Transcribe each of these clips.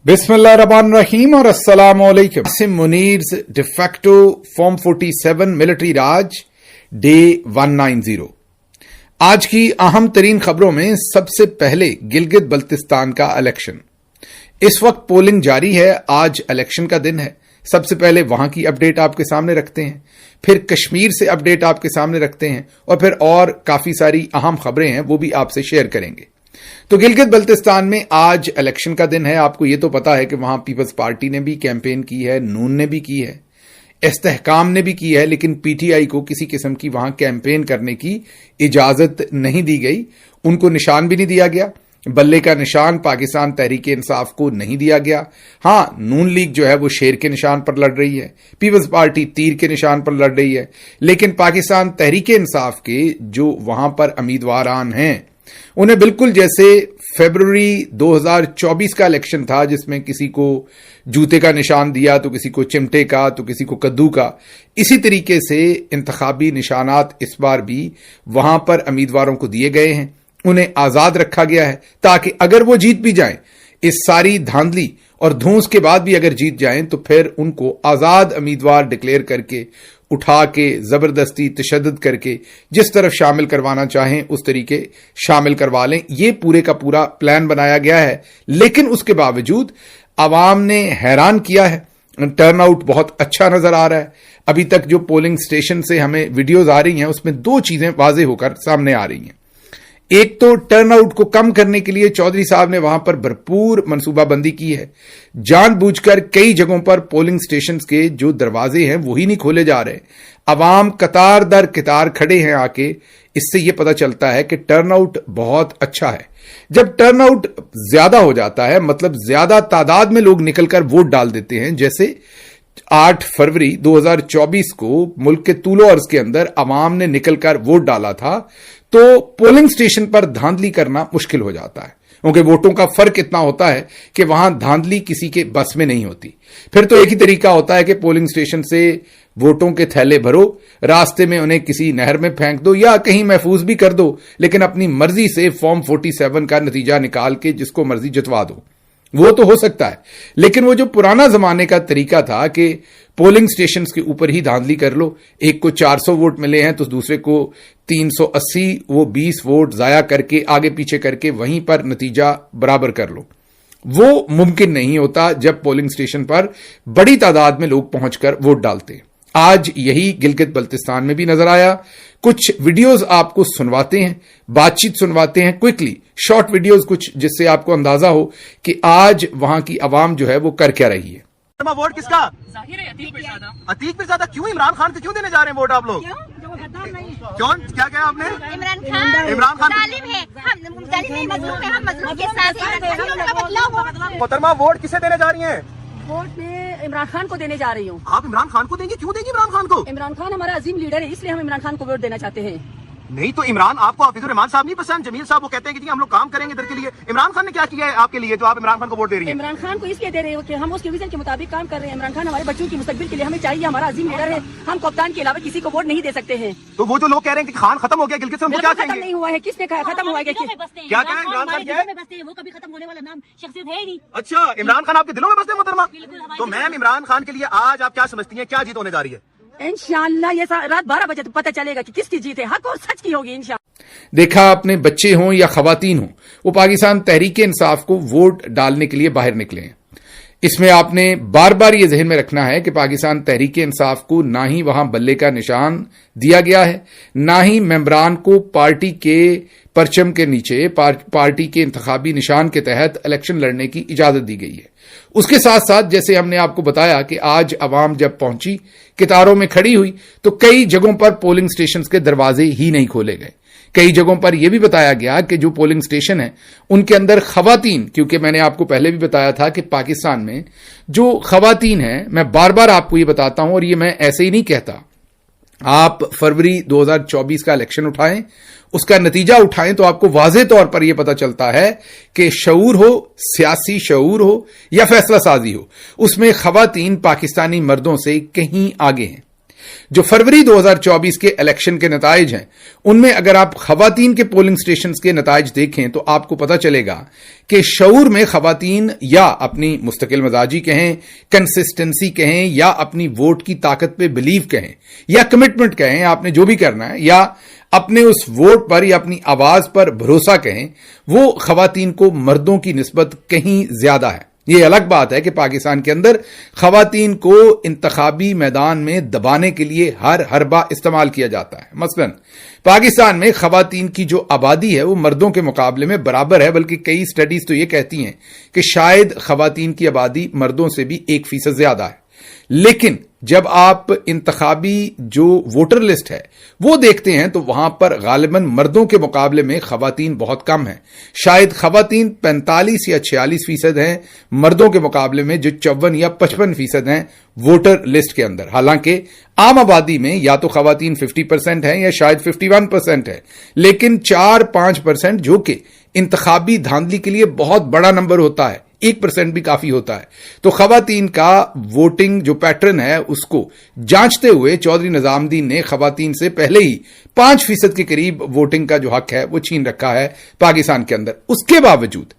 बिस्मिल्लाहिर्रहमानिर्रहीम और अस्सलाम वालेकुम। कासिम मुनीर्स डिफैक्टो फॉर्म 47 मिलिट्री राज डे 190। आज की अहम तरीन खबरों में सबसे पहले गिलगित बल्तिस्तान का इलेक्शन। इस वक्त पोलिंग जारी है। आज इलेक्शन का दिन है। सबसे पहले वहां की अपडेट आपके सामने रखते हैं, फिर कश्मीर से अपडेट आपके सामने रखते हैं और फिर और काफी सारी अहम खबरें हैं वो भी आपसे शेयर करेंगे। तो गिलगित बल्तिस्तान में आज इलेक्शन का दिन है। आपको ये तो पता है कि वहां पीपल्स पार्टी ने भी कैंपेन की है, नून ने भी की है, इस्तेहकाम ने भी की है, लेकिन पीटीआई को किसी किस्म की वहां कैंपेन करने की इजाजत नहीं दी गई। उनको निशान भी नहीं दिया गया। बल्ले का निशान पाकिस्तान तहरीके इंसाफ को नहीं दिया गया। हां, नून लीग जो है वो शेर के निशान पर लड़ रही है, पीपल्स पार्टी तीर के निशान पर लड़ रही है, लेकिन पाकिस्तान तहरीके इंसाफ के जो वहां पर उम्मीदवारान हैं उन्हें बिल्कुल जैसे फरवरी 2024 का इलेक्शन था जिसमें किसी को जूते का निशान दिया तो किसी को चिमटे का तो किसी को कद्दू का, इसी तरीके से इंतखाबी निशानात इस बार भी वहां पर उम्मीदवारों को दिए गए हैं। उन्हें आजाद रखा गया है ताकि अगर वो जीत भी जाएं, इस सारी धांधली और धूस के बाद भी अगर जीत जाएं तो फिर उनको आजाद उम्मीदवार डिक्लेयर करके उठा के जबरदस्ती तशद्दुद करके जिस तरफ शामिल करवाना चाहें उस तरीके शामिल करवा लें। ये पूरे का पूरा प्लान बनाया गया है, लेकिन उसके बावजूद आवाम ने हैरान किया है। टर्नआउट बहुत अच्छा नजर आ रहा है। अभी तक जो पोलिंग स्टेशन से हमें वीडियोज आ रही हैं उसमें दो चीजें वाजे होकर सामने आ रही हैं। एक तो टर्नआउट को कम करने के लिए चौधरी साहब ने वहां पर भरपूर मनसूबाबंदी की है। जानबूझकर कई जगहों पर पोलिंग स्टेशन के जो दरवाजे हैं वही नहीं खोले जा रहे। अवाम कतार दर कतार खड़े हैं आके। इससे यह पता चलता है कि टर्नआउट बहुत अच्छा है। जब टर्नआउट ज्यादा हो जाता है, मतलब ज्यादा तादाद में लोग निकलकर वोट डाल देते हैं, जैसे 8 फरवरी 2024 को मुल्क के तूलो अर्ज के अंदर अवाम ने निकलकर वोट डाला था, तो पोलिंग स्टेशन पर धांधली करना मुश्किल हो जाता है, क्योंकि वोटों का फर्क इतना होता है कि वहां धांधली किसी के बस में नहीं होती। फिर तो एक ही तरीका होता है कि पोलिंग स्टेशन से वोटों के थैले भरो, रास्ते में उन्हें किसी नहर में फेंक दो या कहीं महफूज भी कर दो, लेकिन अपनी मर्जी से फॉर्म 47 का नतीजा निकाल के जिसको मर्जी जितवा दो। वो तो हो सकता है, लेकिन वो जो पुराना जमाने का तरीका था कि पोलिंग स्टेशन के ऊपर ही धांधली कर लो, एक को 400 वोट मिले हैं तो दूसरे को 380, वो 20 वोट जाया करके आगे पीछे करके वहीं पर नतीजा बराबर कर लो, वो मुमकिन नहीं होता जब पोलिंग स्टेशन पर बड़ी तादाद में लोग पहुंचकर वोट डालते हैं। आज यही गिलगित बल्तिस्तान में भी नजर आया। कुछ वीडियोस आपको सुनवाते हैं, बातचीत सुनवाते हैं, क्विकली शॉर्ट वीडियोस कुछ, जिससे आपको अंदाजा हो कि आज वहां की आवाम जो है वो कर क्या रही है। वोट किसका? अतीक मिर्ज़ादा। क्यों इमरान खान को क्यों देने जा रहे हैं वोट आप लोग? क्यों? क्या कहा आपने? इमरान खान जालिम है, हम जालिम नहीं, मजलूम है, हम मजलूम के साथ हैं। मोहतरमा, वोट किसे देने जा रही हैं? वोट में इमरान खान को देने जा रही हूँ। आप इमरान खान को देंगे? क्यों देंगे इमरान खान को? इमरान खान हमारा अजीम लीडर है, इसलिए हम इमरान खान को वोट देना चाहते हैं। नहीं तो इमरान, आपको हाफिजुर रहमान साहब नहीं पसंद? जमील साहब वो कहते हैं कि हम लोग काम करेंगे इधर के लिए। इमरान खान ने क्या किया है आपके लिए जो आप इमरान खान को वोट दे रही हैं? इमरान खान को इसलिए दे रहे हो कि हम उसके विजन के मुताबिक काम कर रहे हैं। इमरान खान हमारे बच्चों की मुस्तकबिल के लिए हमें चाहिए, हमारा अजीम लीडर है। हम कप्तान के अलावा किसी को वोट नहीं दे सकते हैं। तो वो जो लोग कह रहे हैं कि खान खत्म हो गया गिलगित से, उनको क्या कहेंगे? नहीं हुआ है, किसने कहा खत्म हुआ है? क्या कहा इमरान खान? क्या है वो कभी खत्म होने वाला नाम शख्सियत है ही नहीं। अच्छा, इमरान खान आपके दिलों में बसते हैं मोहतरमा? तो मैम, इमरान खान के लिए आज आप क्या समझती हैं, क्या जीत होने जा रही है? इंशाअल्लाह ये रात 12 बजे तो पता चलेगा कि किसकी जीत है, हक और सच की होगी इंशाअल्लाह। देखा, अपने बच्चे हों या खवातीन हों, वो पाकिस्तान तहरीके इंसाफ को वोट डालने के लिए बाहर निकले हैं। इसमें आपने बार बार ये जहन में रखना है कि पाकिस्तान तहरीके इंसाफ को ना ही वहां बल्ले का निशान दिया गया है, ना ही मेंबरान को पार्टी के परचम के नीचे पार्टी के इंतखाबी निशान के तहत इलेक्शन लड़ने की इजाजत दी गई है। उसके साथ साथ जैसे हमने आपको बताया कि आज अवाम जब पहुंची, कतारों में खड़ी हुई, तो कई जगहों पर पोलिंग स्टेशन के दरवाजे ही नहीं खोले गए। कई जगहों पर यह भी बताया गया कि जो पोलिंग स्टेशन है उनके अंदर खवातीन, क्योंकि मैंने आपको पहले भी बताया था कि पाकिस्तान में जो खवातीन है, मैं बार बार आपको ये बताता हूं और ये मैं ऐसे ही नहीं कहता, आप फरवरी 2024 का इलेक्शन उठाएं, उसका नतीजा उठाएं तो आपको वाज़ेह तौर पर यह पता चलता है कि शऊर हो, सियासी शऊर हो या फैसला साजी हो, उसमें खवातीन पाकिस्तानी मर्दों से कहीं आगे हैं। जो फरवरी 2024 के इलेक्शन के नताइज हैं, उनमें अगर आप खवातीन के पोलिंग स्टेशंस के नताइज देखें तो आपको पता चलेगा कि शऊर में खवातीन या अपनी मुस्तकिल मजाजी कहें, कंसिस्टेंसी कहें, या अपनी वोट की ताकत पे बिलीव कहें, या कमिटमेंट कहें, आपने जो भी करना है, या अपने उस वोट पर या अपनी आवाज पर भरोसा कहें, वो खवातीन को मर्दों की निस्बत कहीं ज्यादा है। ये अलग बात है कि पाकिस्तान के अंदर खवातीन को इंतखाबी मैदान में दबाने के लिए हर हरबा इस्तेमाल किया जाता है। मसलन पाकिस्तान में खवातीन की जो आबादी है वो मर्दों के मुकाबले में बराबर है, बल्कि कई स्टडीज तो ये कहती हैं कि शायद खवातीन की आबादी मर्दों से भी 1% ज्यादा है। लेकिन जब आप इंतखाबी जो वोटर लिस्ट है वो देखते हैं तो वहां पर गालिबन मर्दों के मुकाबले में खवातीन बहुत कम है। शायद खवातीन 45 या 46% हैं मर्दों के मुकाबले में जो 54 या 55% हैं वोटर लिस्ट के अंदर। हालांकि आम आबादी में या तो खवातीन 50% है या शायद 51% है, लेकिन 4-5% जो कि इंतखाबी धांधली के लिए बहुत बड़ा नंबर होता है, 1% भी काफी होता है। तो खवातीन का वोटिंग जो पैटर्न है उसको जांचते हुए चौधरी निजामुद्दीन ने खवातीन से पहले ही 5% के करीब वोटिंग का जो हक है वो छीन रखा है पाकिस्तान के अंदर। उसके बावजूद,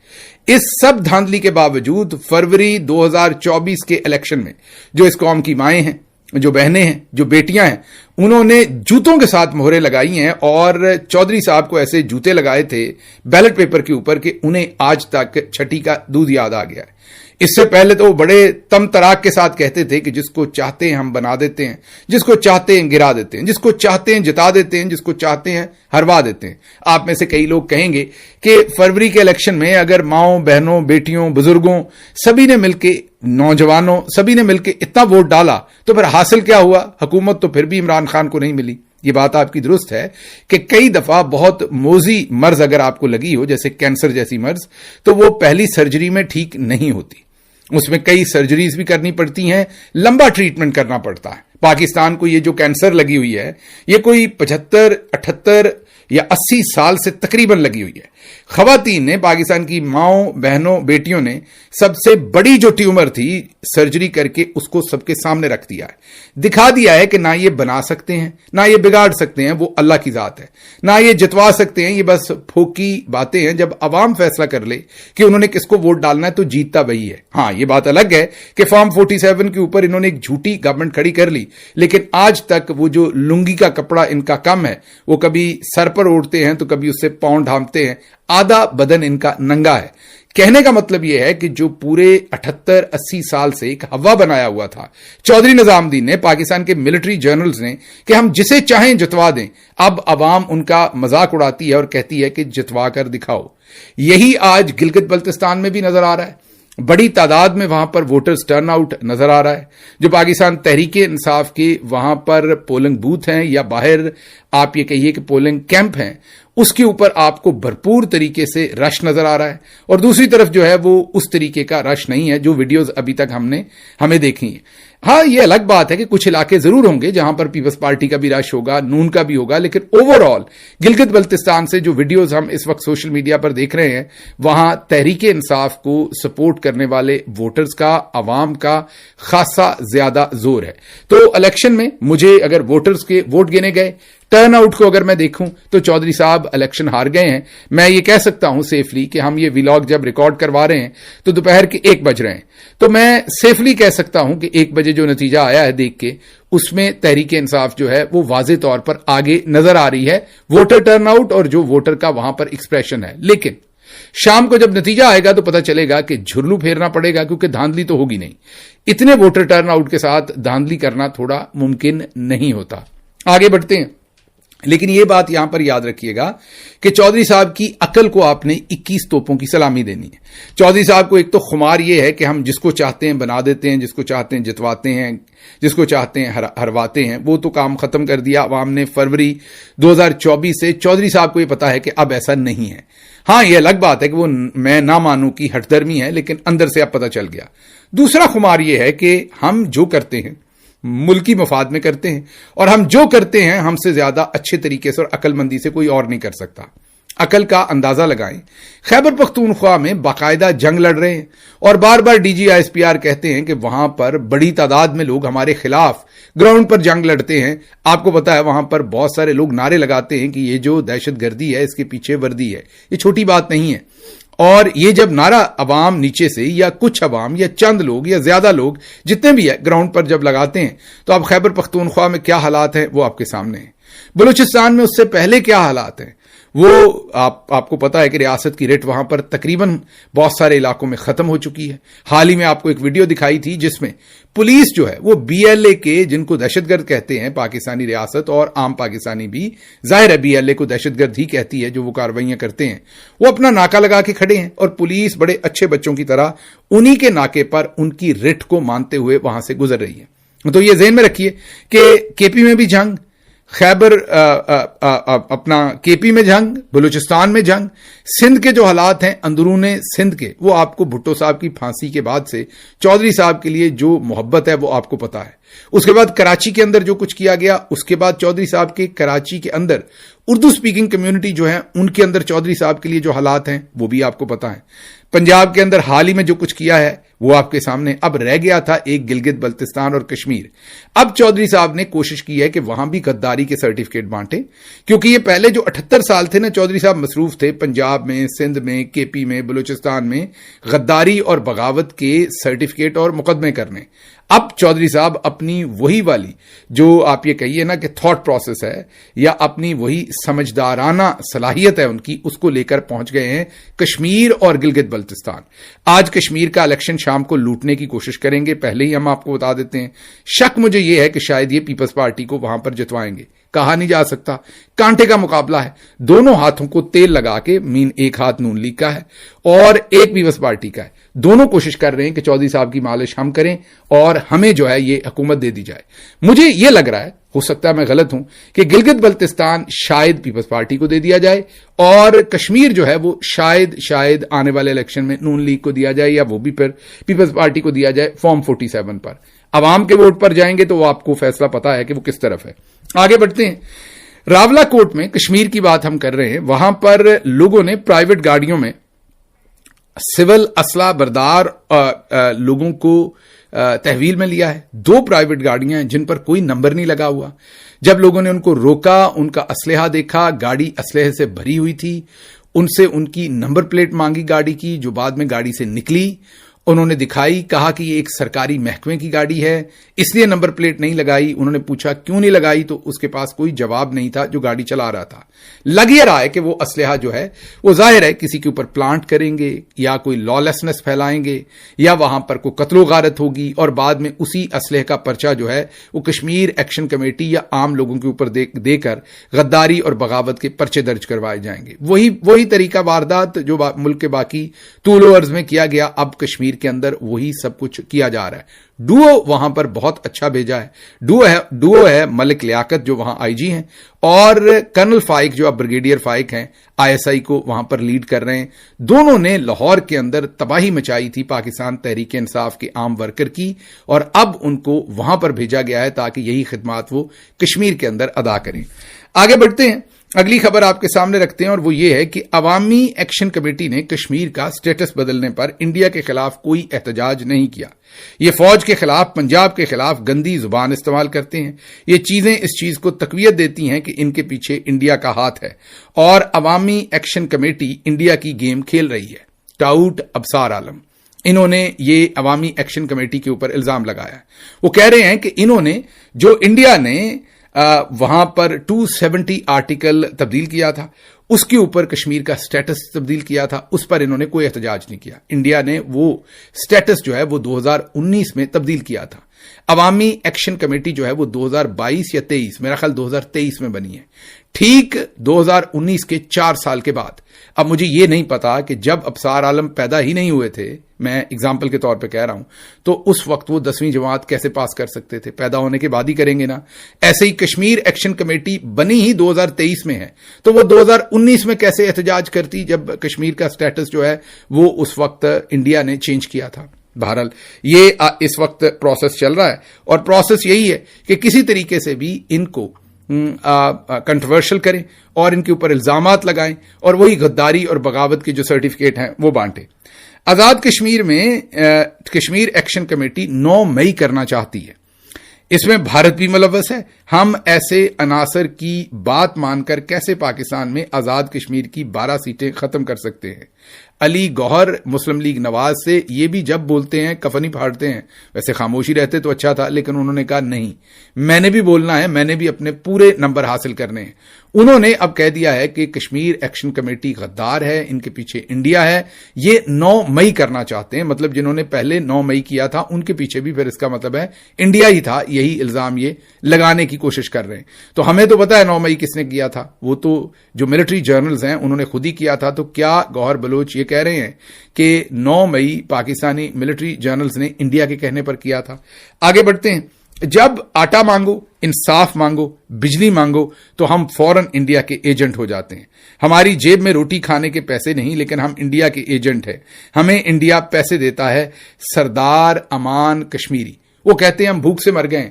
इस सब धांधली के बावजूद फरवरी 2024 के इलेक्शन में जो इस कौम की माएं हैं, जो बहनें हैं, जो बेटियां हैं, उन्होंने जूतों के साथ मोहरें लगाई हैं और चौधरी साहब को ऐसे जूते लगाए थे बैलेट पेपर के ऊपर कि उन्हें आज तक छठी का दूध याद आ गया है। इससे पहले तो वो बड़े तम तराक के साथ कहते थे कि जिसको चाहते हैं हम बना देते हैं, जिसको चाहते हैं गिरा देते हैं, जिसको चाहते हैं जिता देते हैं, जिसको चाहते हैं हरवा देते हैं। आप में से कई लोग कहेंगे कि फरवरी के इलेक्शन में अगर माओं, बहनों, बेटियों, बुजुर्गों सभी ने मिलकर, नौजवानों सभी ने मिलकर इतना वोट डाला तो फिर हासिल क्या हुआ? हुकूमत तो फिर भी इमरान खान को नहीं मिली। ये बात आपकी दुरुस्त है कि कई दफा बहुत मोजी मर्ज अगर आपको लगी हो, जैसे कैंसर जैसी मर्ज, तो वो पहली सर्जरी में ठीक नहीं होती, उसमें कई सर्जरीज भी करनी पड़ती हैं, लंबा ट्रीटमेंट करना पड़ता है। पाकिस्तान को ये जो कैंसर लगी हुई है ये कोई 75, 78 या 80 साल से तकरीबन लगी हुई है। खवातीन ने, पाकिस्तान की माओं, बहनों, बेटियों ने सबसे बड़ी जो ट्यूमर थी सर्जरी करके उसको सबके सामने रख दिया है, दिखा दिया है कि ना ये बना सकते हैं, ना ये बिगाड़ सकते हैं, वो अल्लाह की जात है, ना ये जितवा सकते हैं, ये बस फोकी बातें हैं। जब अवाम फैसला कर ले कि उन्होंने किसको वोट डालना है तो जीतता वही है। हाँ, ये बात अलग है कि फॉर्म 47 के ऊपर इन्होंने एक झूठी गवर्नमेंट खड़ी कर ली, लेकिन आज तक वो जो लुंगी का कपड़ा इनका कम है, वो कभी सर पर ओढ़ते हैं तो कभी उससे पांव ढांपते हैं, आधा बदन इनका नंगा है। कहने का मतलब यह है कि जो पूरे 78-80 साल से एक हवा बनाया हुआ था चौधरी निजामुद्दीन ने, पाकिस्तान के मिलिट्री जर्नल्स ने, कि हम जिसे चाहें जितवा दें, अब अवाम उनका मजाक उड़ाती है और कहती है कि जितवा कर दिखाओ। यही आज गिलगित बल्तिस्तान में भी नजर आ रहा है। बड़ी तादाद में वहां पर वोटर्स टर्न आउट नजर आ रहा है। जो पाकिस्तान तहरीके इंसाफ के वहां पर पोलिंग बूथ हैं या बाहर आप ये कहिए कि पोलिंग कैंप हैं, उसके ऊपर आपको भरपूर तरीके से रश नजर आ रहा है। और दूसरी तरफ जो है वो उस तरीके का रश नहीं है जो वीडियोस अभी तक हमें देखी है। हाँ, ये अलग बात है कि कुछ इलाके जरूर होंगे जहां पर पीपल्स पार्टी का भी रश होगा, नून का भी होगा, लेकिन ओवरऑल गिलगित बल्तिस्तान से जो वीडियोस हम इस वक्त सोशल मीडिया पर देख रहे हैं, वहां तहरीके इंसाफ को सपोर्ट करने वाले वोटर्स का, अवाम का खासा ज्यादा जोर है। तो इलेक्शन में मुझे अगर वोटर्स के वोट गिने गए, टर्न आउट को अगर मैं देखूं तो चौधरी साहब इलेक्शन हार गए हैं। मैं ये कह सकता हूं सेफली कि हम ये व्लॉग जब रिकॉर्ड करवा रहे हैं तो दोपहर के 1 बज रहे हैं, तो मैं सेफली कह सकता हूं कि 1 बजे जो नतीजा आया है देख के, उसमें तहरीके इंसाफ जो है वो वाज़े तौर पर आगे नजर आ रही है, वोटर टर्नआउट और जो वोटर का वहां पर एक्सप्रेशन है। लेकिन शाम को जब नतीजा आएगा तो पता चलेगा कि झुर्लू फेरना पड़ेगा, क्योंकि धांधली तो होगी नहीं। इतने वोटर टर्नआउट के साथ धांधली करना थोड़ा मुमकिन नहीं होता। आगे बढ़ते हैं, लेकिन यह बात यहां पर याद रखिएगा कि चौधरी साहब की अकल को आपने 21 तोपों की सलामी देनी है। चौधरी साहब को एक तो खुमार यह है कि हम जिसको चाहते हैं बना देते हैं, जिसको चाहते हैं जितवाते हैं, जिसको चाहते हैं हरवाते हैं। वो तो काम खत्म कर दिया अवाम ने फरवरी 2024 से। चौधरी साहब को यह पता है कि अब ऐसा नहीं है। हां, यह अलग बात है कि वो मैं ना मानूं की हठधर्मी है, लेकिन अंदर से अब पता चल गया। दूसरा खुमार यह है कि हम जो करते हैं मुल्की मफाद में करते हैं, और हम जो करते हैं हमसे ज्यादा अच्छे तरीके से और अक्लमंदी से कोई और नहीं कर सकता। अकल का अंदाजा लगाएं। खैबर पख्तूनख्वा में बाकायदा जंग लड़ रहे हैं और बार बार DGISPR कहते हैं कि वहां पर बड़ी तादाद में लोग हमारे खिलाफ ग्राउंड पर जंग लड़ते हैं। आपको पता है वहां पर बहुत सारे लोग नारे लगाते हैं कि ये जो दहशतगर्दी है इसके पीछे वर्दी है। ये छोटी बात नहीं है। और ये जब नारा अवाम नीचे से या कुछ अवाम या चंद लोग या ज्यादा लोग जितने भी है ग्राउंड पर जब लगाते हैं तो अब खैबर पख्तूनख्वा में क्या हालात हैं वो आपके सामने है। बलूचिस्तान में उससे पहले क्या हालात हैं वो आपको पता है कि रियासत की रेट वहां पर तकरीबन बहुत सारे इलाकों में खत्म हो चुकी है। हाल ही में आपको एक वीडियो दिखाई थी जिसमें पुलिस जो है वो BLA के, जिनको दहशतगर्द कहते हैं पाकिस्तानी रियासत और आम पाकिस्तानी भी, जाहिर है BLA को दहशतगर्द ही कहती है जो वो कार्रवाइयां करते हैं, वो अपना नाका लगा के खड़े हैं और पुलिस बड़े अच्छे बच्चों की तरह उन्हीं के नाके पर उनकी रेट को मानते हुए वहां से गुजर रही है। तो ये ज़हन में रखिए कि KP में भी जंग, खैबर अपना KP में जंग, बलूचिस्तान में जंग, सिंध के जो हालात हैं अंदरूने सिंध के, वो आपको भुट्टो साहब की फांसी के बाद से चौधरी साहब के लिए जो मोहब्बत है वो आपको पता है। उसके बाद कराची के अंदर जो कुछ किया गया, उसके बाद चौधरी साहब के कराची के अंदर उर्दू स्पीकिंग कम्युनिटी जो है उनके अंदर चौधरी साहब के लिए जो हालात हैं वो भी आपको पता है। पंजाब के अंदर हाल ही में जो कुछ किया है वो आपके सामने। अब रह गया था एक गिलगित बल्तिस्तान और कश्मीर। अब चौधरी साहब ने कोशिश की है कि वहां भी गद्दारी के सर्टिफिकेट बांटे, क्योंकि ये पहले जो 78 साल थे ना चौधरी साहब मसरूफ थे पंजाब में, सिंध में, KP में, बलूचिस्तान में गद्दारी और बगावत के सर्टिफिकेट और मुकदमे करने। अब चौधरी साहब अपनी वही वाली जो आप ये कहिए ना कि थॉट प्रोसेस है या अपनी वही समझदाराना सलाहियत है उनकी, उसको लेकर पहुंच गए हैं कश्मीर और गिलगित बल्तिस्तान। आज कश्मीर का इलेक्शन शाम को लूटने की कोशिश करेंगे, पहले ही हम आपको बता देते हैं। शक मुझे यह है कि शायद ये पीपल्स पार्टी को वहां पर जितवाएंगे, कहा नहीं जा सकता। कांटे का मुकाबला है, दोनों हाथों को तेल लगा के, मीन एक हाथ नून लीग का है और एक पीपल्स पार्टी का है। दोनों कोशिश कर रहे हैं कि चौधरी साहब की मालिश हम करें और हमें जो है ये हुकूमत दे दी जाए। मुझे ये लग रहा है, हो सकता है मैं गलत हूं, कि गिलगित बल्तिस्तान शायद पीपल्स पार्टी को दे दिया जाए और कश्मीर जो है वो शायद आने वाले इलेक्शन में नून लीग को दिया जाए या वो भी फिर पीपल्स पार्टी को दिया जाए फॉर्म 47 पर। अवाम के वोट पर जाएंगे तो वो आपको फैसला पता है कि वो किस तरफ है। आगे बढ़ते हैं। रावला कोट में, कश्मीर की बात हम कर रहे हैं, वहां पर लोगों ने प्राइवेट गाड़ियों में सिविल असला बरदार लोगों को तहवील में लिया है। 2 प्राइवेट गाड़ियां हैं जिन पर कोई नंबर नहीं लगा हुआ। जब लोगों ने उनको रोका, उनका असलहा देखा, गाड़ी असलहे से भरी हुई थी, उनसे उनकी नंबर प्लेट मांगी गाड़ी की, जो बाद में गाड़ी से निकली, उन्होंने दिखाई, कहा कि ये एक सरकारी महकमे की गाड़ी है इसलिए नंबर प्लेट नहीं लगाई। उन्होंने पूछा क्यों नहीं लगाई तो उसके पास कोई जवाब नहीं था जो गाड़ी चला रहा था। लग ये रहा है कि वो असलहा जो है वो जाहिर है किसी के ऊपर प्लांट करेंगे या कोई लॉलेसनेस फैलाएंगे या वहां पर कोई कत्लो गारत होगी और बाद में उसी असलहे का पर्चा जो है वो कश्मीर एक्शन कमेटी या आम लोगों के ऊपर देकर गद्दारी और बगावत के पर्चे दर्ज करवाए जाएंगे। वही तरीका वारदात जो मुल्क के बाकी तूल अर्ज में किया गया, अब कश्मीर के अंदर वही सब कुछ किया जा रहा है। डुओ वहां पर बहुत अच्छा भेजा है। डुओ है मलिक लियाकत जो वहां IG हैं और कर्नल फाइक जो अब ब्रिगेडियर फाइक हैं, ISI को वहां पर लीड कर रहे हैं। दोनों ने लाहौर के अंदर तबाही मचाई थी पाकिस्तान तहरीक इंसाफ के आम वर्कर की और अब उनको वहां पर भेजा गया है ताकि यही खिदमात वो कश्मीर के अंदर अदा करें। आगे बढ़ते हैं, अगली खबर आपके सामने रखते हैं और वो ये है कि अवामी एक्शन कमेटी ने कश्मीर का स्टेटस बदलने पर इंडिया के खिलाफ कोई एहतजाज नहीं किया। ये फौज के खिलाफ, पंजाब के खिलाफ गंदी जुबान इस्तेमाल करते हैं। ये चीजें इस चीज को तकवीयत देती हैं कि इनके पीछे इंडिया का हाथ है और अवामी एक्शन कमेटी इंडिया की गेम खेल रही है। टाउट अबसार आलम, इन्होंने ये अवामी एक्शन कमेटी के ऊपर इल्जाम लगाया। वो कह रहे हैं कि इन्होंने जो इंडिया ने वहां पर 270 आर्टिकल तब्दील किया था, उसके ऊपर कश्मीर का स्टेटस तब्दील किया था, उस पर इन्होंने कोई एहतजाज नहीं किया। इंडिया ने वो स्टेटस जो है वो 2019 में तब्दील किया था। अवामी एक्शन कमेटी जो है वो 2022 या 23, मेरा ख्याल 2023 में बनी है, ठीक 2019 के 4 साल के बाद। अब मुझे ये नहीं पता कि जब अबसार आलम पैदा ही नहीं हुए थे, मैं एग्जाम्पल के तौर पे कह रहा हूं, तो उस वक्त वो 10वीं जमात कैसे पास कर सकते थे? पैदा होने के बाद ही करेंगे ना। ऐसे ही कश्मीर एक्शन कमेटी बनी ही 2023 में है, तो वो 2019 में कैसे एहतजाज करती जब कश्मीर का स्टेटस जो है वो उस वक्त इंडिया ने चेंज किया था। बहरहाल ये इस वक्त प्रोसेस चल रहा है और प्रोसेस यही है कि किसी तरीके से भी इनको کنٹروورشل کریں اور ان کے اوپر الزامات لگائیں اور وہی غداری اور بغاوت کے جو سرٹیفکیٹ ہیں وہ بانٹیں. آزاد کشمیر میں کشمیر ایکشن کمیٹی 9 مئی کرنا چاہتی ہے. اس میں بھارت بھی ملوث ہے. ہم ایسے عناصر کی بات مان کر کیسے پاکستان میں آزاد کشمیر کی 12 سیٹیں ختم کر سکتے ہیں؟ علی گوہر مسلم لیگ نواز سے یہ بھی جب بولتے ہیں کفن ہی پھاڑتے ہیں. ویسے خاموشی رہتے تو اچھا تھا، لیکن انہوں نے کہا نہیں، میں نے بھی بولنا ہے، میں نے بھی اپنے پورے نمبر حاصل کرنے ہیں. انہوں نے اب کہہ دیا ہے کہ کشمیر ایکشن کمیٹی غدار ہے، ان کے پیچھے انڈیا ہے. یہ 9 مئی کرنا چاہتے ہیں، مطلب جنہوں نے پہلے 9 مئی کیا تھا ان کے پیچھے بھی پھر اس کا مطلب ہے انڈیا ہی تھا. یہی الزام یہ لگانے کی کوشش کر رہے ہیں. تو ہمیں تو پتا ہے 9 مئی کس نے کیا تھا، وہ تو جو ملٹری جرنلز ہیں انہوں نے خود ہی کیا تھا. تو کیا گوہر بلوچ یہ کہہ رہے ہیں کہ 9 مئی پاکستانی ملٹری جرنلز نے انڈیا کے کہنے پر کیا تھا؟ آگے بڑھتے ہیں. جب آٹا مانگو، انصاف مانگو، بجلی مانگو تو ہم فوراً انڈیا کے ایجنٹ ہو جاتے ہیں. ہماری جیب میں روٹی کھانے کے پیسے نہیں، لیکن ہم انڈیا کے ایجنٹ ہیں. ہمیں انڈیا پیسے دیتا ہے. سردار امان کشمیری وہ کہتے ہیں ہم بھوک سے مر گئے ہیں.